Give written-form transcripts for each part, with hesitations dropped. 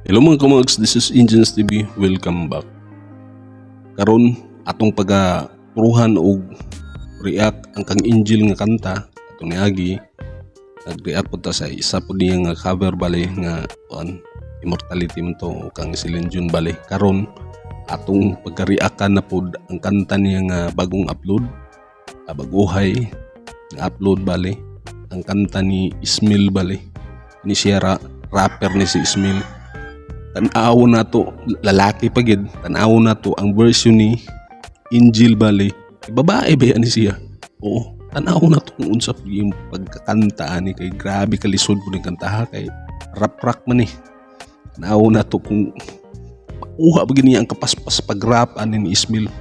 Hello mga kamags, this is Engines TV. Welcome back. Karon atong pagaturuhan og react ang kang Angel nga kanta atong niagi. Nag-react po ta sa isa po niya nga cover bali nga Immortality man to o kang Celine Dion bali. Karon atong pagka-reactan na po ang kanta niya nga bagong upload, baguhay nga upload bali. Ang kanta ni Ismael bali. Ni siya rapper ni si Ismael. Tanaw na to, lalaki pa gid. Tanaw na to ang version ni Angel bali. Babae ba yan siya? Oo, tanaw na to kung unsa yung pagkakanta ni kay grabe kalisod po ng kantaha kay rap man eh. Tanaw na to kung mauha ba niya ang kapaspas pag-rap ni Ismael.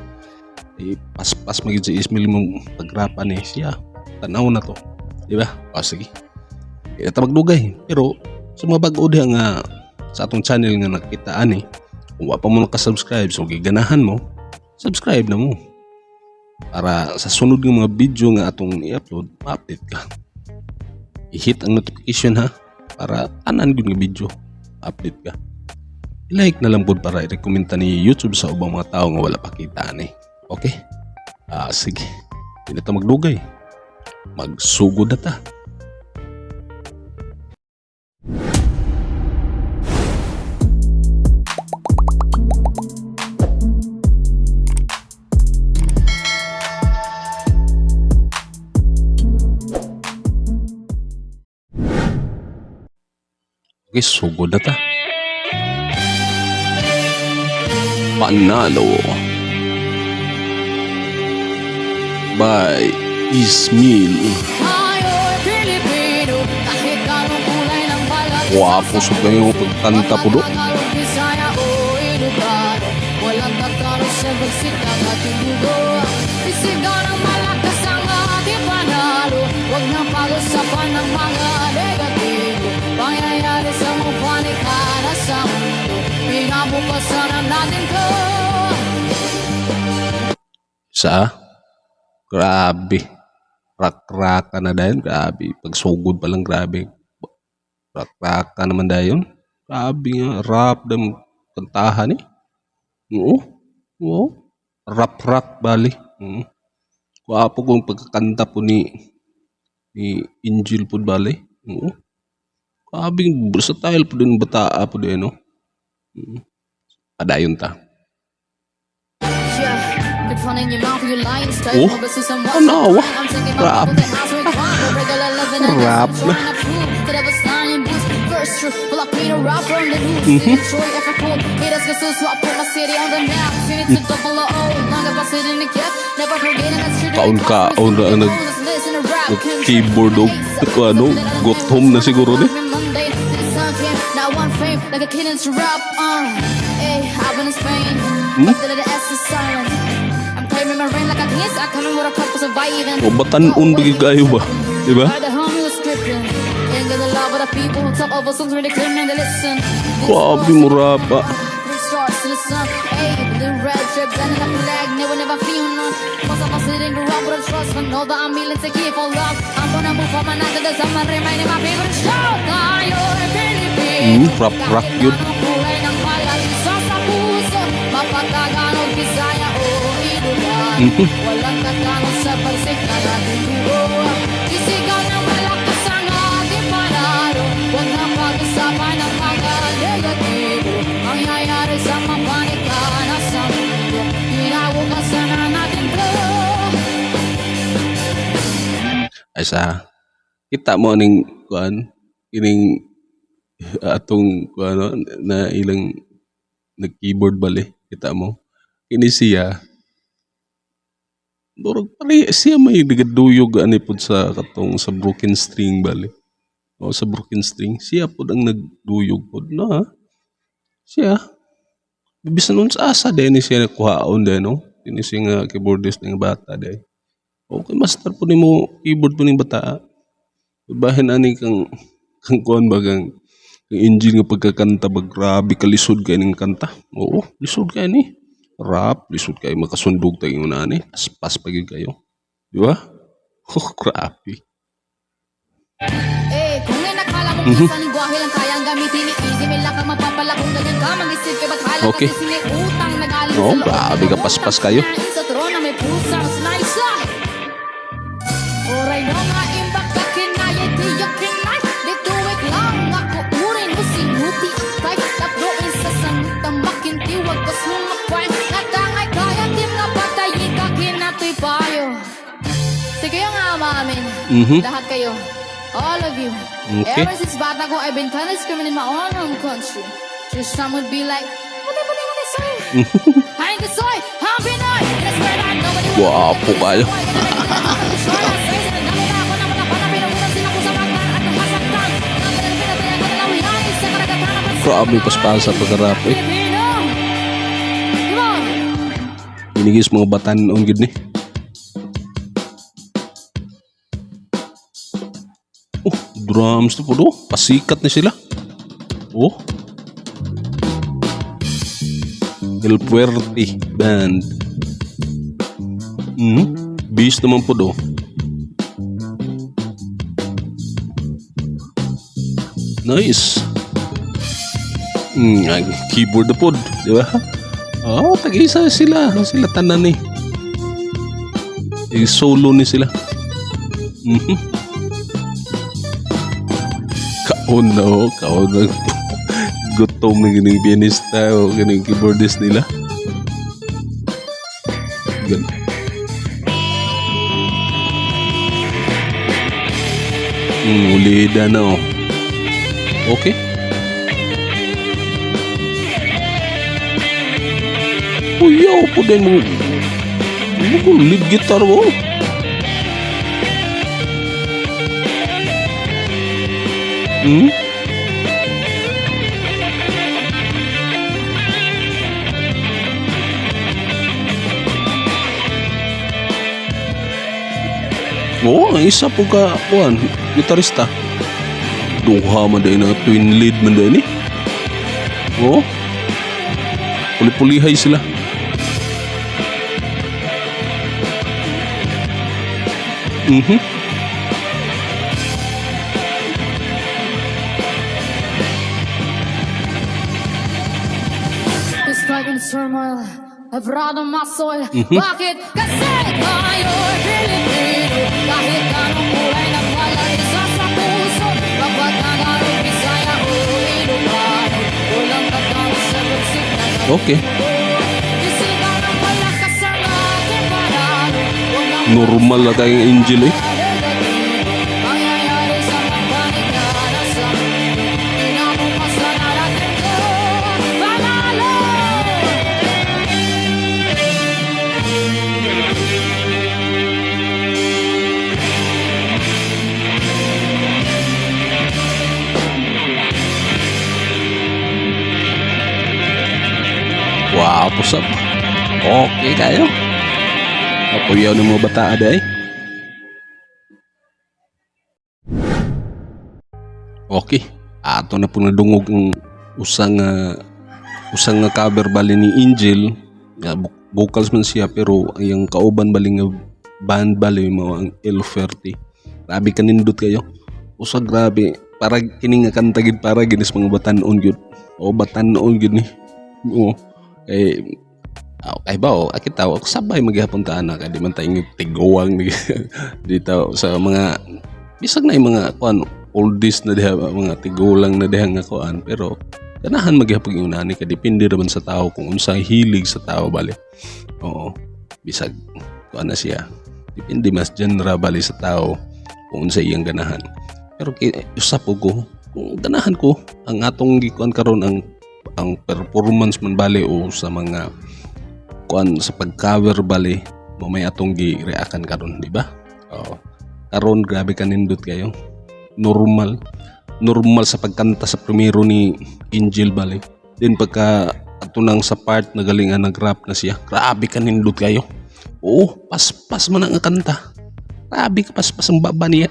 Paspas magid si Ismael mong pag-rap ni siya. Tanaw na to. Di ba? O sige. Ito magdugay. Pero sa mga bago diha nga sa atong channel nga nakita ani, kung wa pa mo naka-subscribe, so giganahan mo, subscribe na mo. Para sa sunod ng mga video nga atong i-upload, ma-update ka. I-hit ang notification ha, para tanan gyud nga video, update ka. I-like na lang pod para i-recommenda ni YouTube sa ubang mga tao nga wala pa kita ani. Okay? Sige. Hindi na ta magdugay. Magsugod na ta. Okay, sugod na ta. Panalo by Ismael. Wapo sa kayo pagkanta po do. Walang tataro sa bagsikang ating dugo. Isigaw ng malakas ang ating panalo. Huwag nang pag-usapan ng mga negatibo. Pangyayari sa mupanik na sa mundo. Pinabukasan ang natin ko. Grabe. Rak-raka na dayon. Grabe. Pagsugod pa lang grabe. Rak-raka naman dayon. Grabe nga. Rap na kantahan eh. Oo. Rap bali. Wapo kong pagkakanta po ni Angel po bali. Grabe. Versatile po din bataa po din no. Padayon ta. Ano? Rap. Rap na. Kaon na nag-keyboard o gotham na siguro ni. O batanon bagi kayo ba? Diba? Grabe mo rapa. Rap yun. Walang tatalo sa bagsikang ating dugo. Isigaw ng malakas ang ating panalo. Huwag nang pag-usapan ng mga negatibo. Mangyayari sa mapanik na sa mundo. Pinabukasan na natin to. Ay sa kita mo ning ining atong na ilang nag-keyboard bali. Kita mo. Kini siya durog pare siya may nagaduyog ani pud sa katong sa broken string bali. O sa broken string siya pud ang nagduyog pud na. Siya bisan nun sa asa din siya nakuhaon din no. Ini siya nga keyboardist ng bata day. Okay master pud nimo keyboard pud ning bata. Bahin ani kang kuan bagang Angel nga pagkakanta ba grabe kalisod kay ning kanta. Oo, lisod kay ni. Rap, lisod kayo makasundog tayo na ni. Pas pagin kayo. Di ba? Oh, grabe. Kung may nakala mo minsan lingwahe lang kayang gagamitin ni easy. May lakang mapapala kung ganyan ka mag-isip ka. Ba't hala Okay. kasi may utang nagaling Oh, sa loob grabe ng ka, paspas kayo. utang. Sa trono na may pusang slice lang. Oray no nga imbak ka kinaya tiyak kinay. Dito wait lang ako urin mo sinuti. Kahit taploin sa sanutang makinti. Huwag kas lumakway. Natangay kaya din nga patayin ka kinatoy payo. Sige nga maamin. Lahat kayo. All of you. Okay. Ever since bata ko, I've been kind of screaming in my own home country. Just some would be like, what they say? I ain't the soy, I'm Pinoy. That's where I nobody wants Guwapo kayo. Grabe paspasa pagkarap eh. Come on. Inigis mga batan-on gid ni. Oh, drums to po do. Pasikat na sila. Oh. El Fuerte Band. Beast naman po do. Nice. Keyboard na po, di ba? Oh, tag-isa sila. Sila tanan eh. Solo ni sila. Kaon na oh. Kaon na. Gutom na gining pianista o gining keyboardist nila. Gan. Ulida na oh. Okay. Uyaw po din mo. Lead guitar mo. Oh, isa po ka, kuan, gitarista. Duha man din na twin lead man din eh. Oh. Puli-pulihay sila. Despite in turmoil, I've run on my soil. Bakit? Kasi tayo'y Pilipino. Kahit anong kulay ng palay sa puso. Kapag nagarong Bisaya o Ilocano, walang tatawag sa bagsik na Okay. isigaw ng malakas ang ating panalo. Walang Normal na tayong angel eh. mangyayari sa pagbalik na nasa mundo. Inabukasan na natin to. Panalo! Wow, pusap. Okay kayo. Kapuyaw ng mga bata ada eh. Okay. Ato na po nadungog ang usang nga cover bali ni Angel. Vocals man siya pero ang kauban bali nga band bali mo ang El Fuerte. Grabe kanindot kayo. Usa grabe. Para kini nga kanta gid para ginis mga batan-on gyud. O batan-on gyud ni. Oo. Ay ba akit tao sabay maghapuntaan na di man tayo tigawang dito sa mga bisag na yung mga kuan oldies na diha mga tigulang na diha nga kuan pero ganahan maghapon yung unani ka depende naman sa tao kung unsa hilig sa tao bali. Oo. Bisag kuan na siya. Depende mas genre bali sa tao kung unsa iyang ganahan. Pero usap ko kung ganahan ko ang atong gikuan karon ang performance man bali o sa mga kuan sa pag-cover bali mamay atong gi-react karon di ba? Oo. Karon grabe kanindot kayo. Normal sa pagkanta sa primero ni Angel bali. Then pagka ato nang sa part na galingan nag-rap na siya. Grabe kanindot kayo. Oo, paspas man ang kanta. Grabe ka paspas ang baba niya.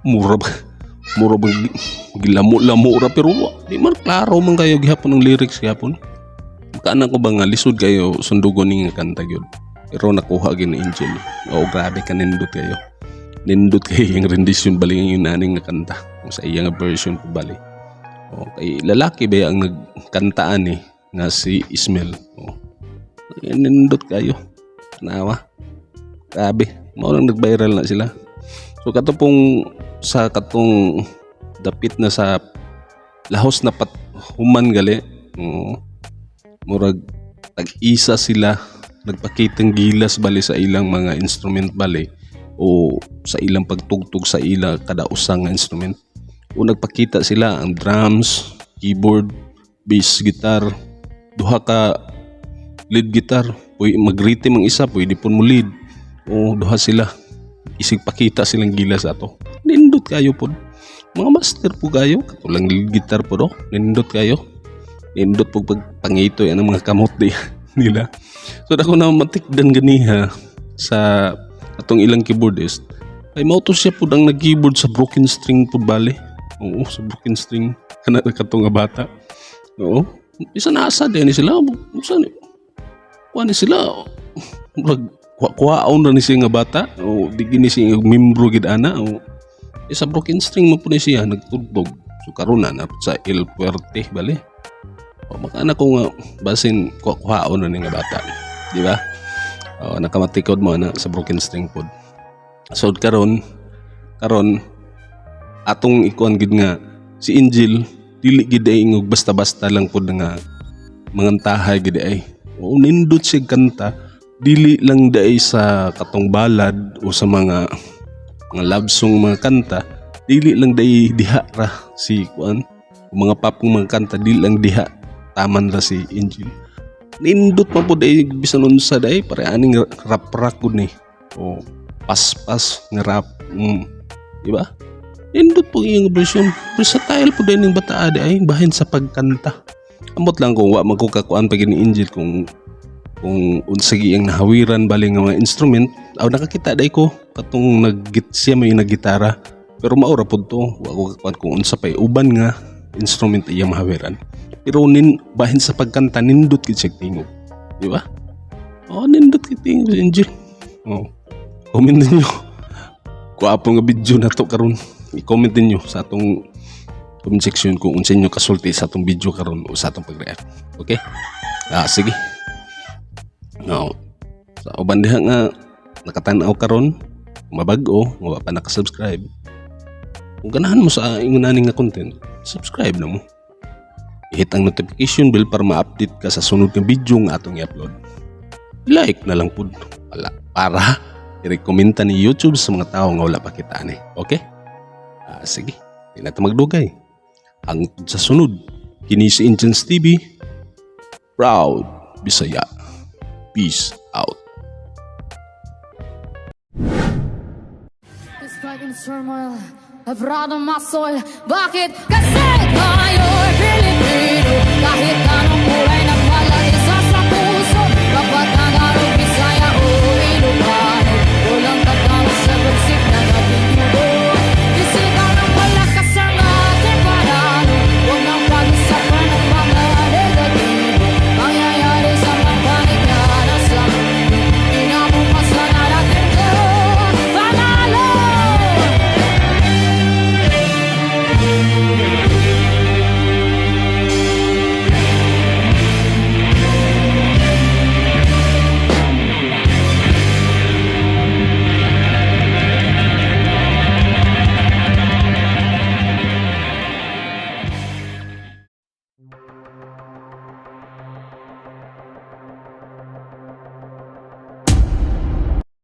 Mura ba gilamo-lamo ra pero di man klaro man kayo gihapon ng lyrics gihapon. Kana ko ba nga lisod kayo sundugon ni nga kanta gyud. Pero nakuha gyud ni Angel. Oo, grabe ka nindot kayo. Nindot kayo yung rendition bali yung naning nga kanta. Yung sa iyang version po bali. Kay lalaki ba ang nagkantaan eh, nga si Ismael. Nindot kayo. Nawa. Grabe. Mao nang nag-viral na sila. So kato pong sa katong dapit na sa lahos na human gali. Murag tag-isa sila nagpakitang gilas bali sa ilang mga instrument bali o sa ilang pagtugtog sa ilang kada usang nga instrument. O nagpakita sila ang drums, keyboard, bass guitar, duha ka lead guitar, pwede mag-rhythm ang isa, pwede pun mo lead. O duha sila, isig pakita silang gilas ato. Nindot kayo po. Mga master po kayo, katulang lead guitar po do. Nindot kayo. Nindot po pagpangito yan ang mga kamot nila. So ako na matikdan ganiha sa atong ilang keyboardist. Ay mauto siya po ang nag-keyboard sa broken string po bali. Oo, sa broken string. Kana katong nga bata. Oo. Isa nasa din sila. Isa ni. Kuha ni sila. Kuhaon na ni siya nga bata. O di gini siya membro gid ana. O isa broken string mo po ni siya nagtugtog. So karon na sa El Puerte bali. O makana ko nga basin kuhaon na ni nga bata. Di ba? O nakamatikod mo na sa broken string pod. So karon atong ikuan gid nga si Angel dili gid ay ingog basta-basta lang pod nga mangantahay gid ay. O nindot siya kanta dili lang dai sa katong balad o sa mga love song mga kanta, dili lang dai diha ra si kuan mga papong mga kanta, dili lang diha taman ra si Angel. Nindot pa po dai bisan unsa dai pare aning rap gud ni. O pas nga rap. Di ba? Nindot po iyang version. Versatile po din ng bata ay bahin sa pagkanta. Amot lang kung wa magkukakuan pag ni Angel kung unsagi ang nahawiran bali nga mga instrument. Aw nakakita dai ko katong siya may naggitara. Pero maura pod to. Wa ko kakuan kung unsa pay uban nga instrument iya mahawiran. Pero bahin sa pagkanta nindot gid siya tingog. Di ba? Nindot gid tingog si Angel. Comment niyo. Kuapo nga video na to karon. I-comment niyo sa atong comment section kung unsa inyo kasulti sa atong video karon o sa atong pag-react. Okay? Sige. Sa uban diha nga nakatan-aw karon, mabag-o, nga wa pa naka-subscribe. Kung ganahan mo sa ingon nga content, subscribe na mo. I-hit ang notification bell para ma-update ka sa sunod nga video nga atong i-upload. Like na lang pud para i-recommenda ni YouTube sa mga tao nga wala pa kita ani. Okay? Sige. Di na magdugay. Hangtod sa sunod, kini si Inchens TV. Proud Bisaya. Peace out. Despite in turmoil, I've brought on my soul. Bakit? Kasi tayo really